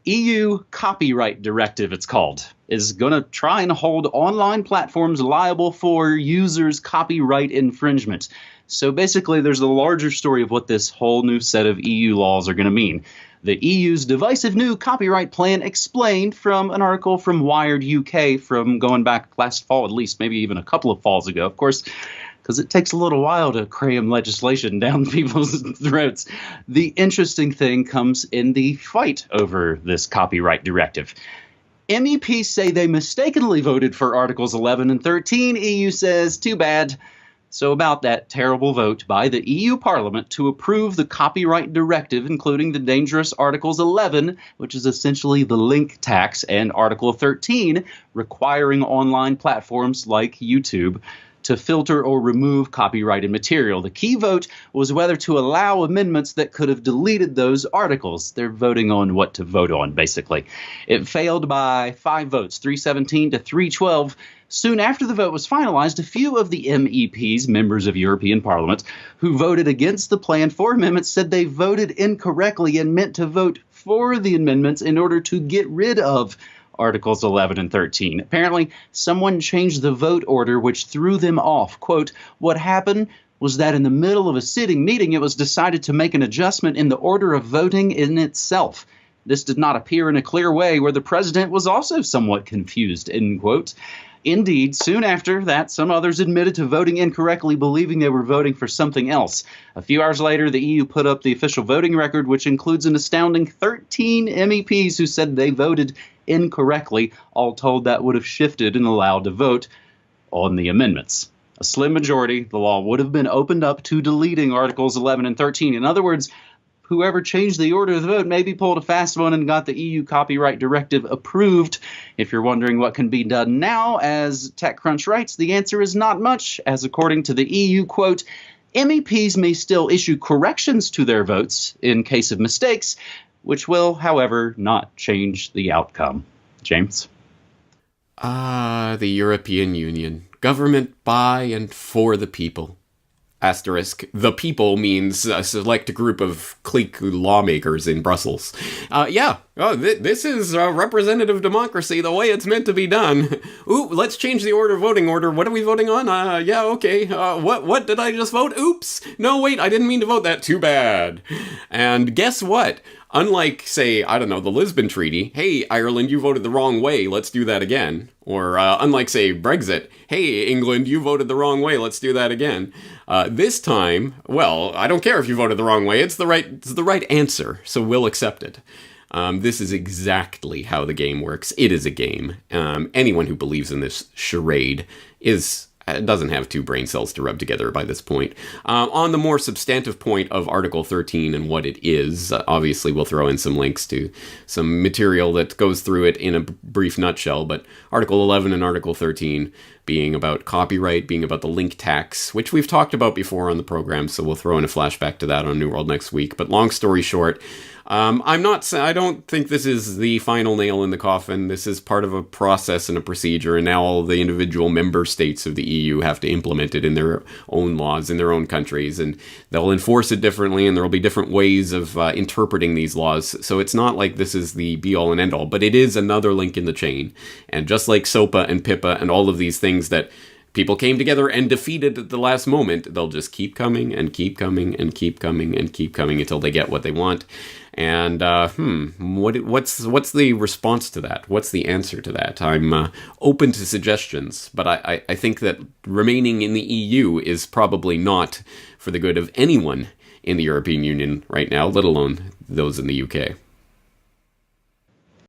EU Copyright Directive, it's called, is going to try and hold online platforms liable for users' copyright infringement. So basically, there's a larger story of what this whole new set of EU laws are going to mean. The EU's divisive new copyright plan explained from an article from Wired UK from going back last fall, at least, maybe even a couple of falls ago, of course, because it takes a little while to cram legislation down people's throats. The interesting thing comes in the fight over this copyright directive. MEPs say they mistakenly voted for Articles 11 and 13. EU says, too bad. So about that terrible vote by the EU Parliament to approve the copyright directive, including the dangerous Articles 11, which is essentially the link tax, and Article 13, requiring online platforms like YouTube to filter or remove copyrighted material. The key vote was whether to allow amendments that could have deleted those articles. They're voting on what to vote on, basically. It failed by 5 votes, 317 to 312. Soon after the vote was finalized, a few of the MEPs, members of European Parliament, who voted against the plan for amendments said they voted incorrectly and meant to vote for the amendments in order to get rid of Articles 11 and 13. Apparently, someone changed the vote order, which threw them off. Quote, what happened was that in the middle of a sitting meeting, it was decided to make an adjustment in the order of voting in itself. This did not appear in a clear way, where the president was also somewhat confused, end quote. Indeed, soon after that, some others admitted to voting incorrectly, believing they were voting for something else. A few hours later, the EU put up the official voting record, which includes an astounding 13 MEPs who said they voted incorrectly. All told, that would have shifted and allowed to vote on the amendments. A slim majority, the law would have been opened up to deleting Articles 11 and 13. In other words, whoever changed the order of the vote maybe pulled a fast one and got the EU copyright directive approved. If you're wondering what can be done now, as TechCrunch writes, the answer is not much, as according to the EU, quote, MEPs may still issue corrections to their votes in case of mistakes, which will, however, not change the outcome. James? The European Union. Government by and for the people. Asterisk, the people means a select group of clique lawmakers in Brussels. This is representative democracy, the way it's meant to be done. Ooh, let's change the voting order. What are we voting on? Okay. What did I just vote? Oops. No, wait, I didn't mean to vote that. Too bad. And guess what? Unlike, say, the Lisbon Treaty, hey, Ireland, you voted the wrong way, let's do that again. Or unlike, say, Brexit, hey, England, you voted the wrong way, let's do that again. This time, well, I don't care if you voted the wrong way, it's the right answer, so we'll accept it. This is exactly how the game works. It is a game. Anyone who believes in this charade doesn't have 2 brain cells to rub together by this point. On the more substantive point of Article 13 and what it is, obviously we'll throw in some links to some material that goes through it in a brief nutshell, but Article 11 and Article 13 being about copyright, being about the link tax, which we've talked about before on the program, so we'll throw in a flashback to that on New World next week. But long story short, I don't think this is the final nail in the coffin. This is part of a process and a procedure, and now all the individual member states of the EU have to implement it in their own laws, in their own countries, and they'll enforce it differently, and there will be different ways of interpreting these laws. So it's not like this is the be-all and end-all, but it is another link in the chain. And just like SOPA and PIPA and all of these things that people came together and defeated at the last moment, they'll just keep coming and keep coming and keep coming and keep coming until they get what they want. And what's the response to that? What's the answer to that? I'm open to suggestions, but I think that remaining in the EU is probably not for the good of anyone in the European Union right now, let alone those in the UK.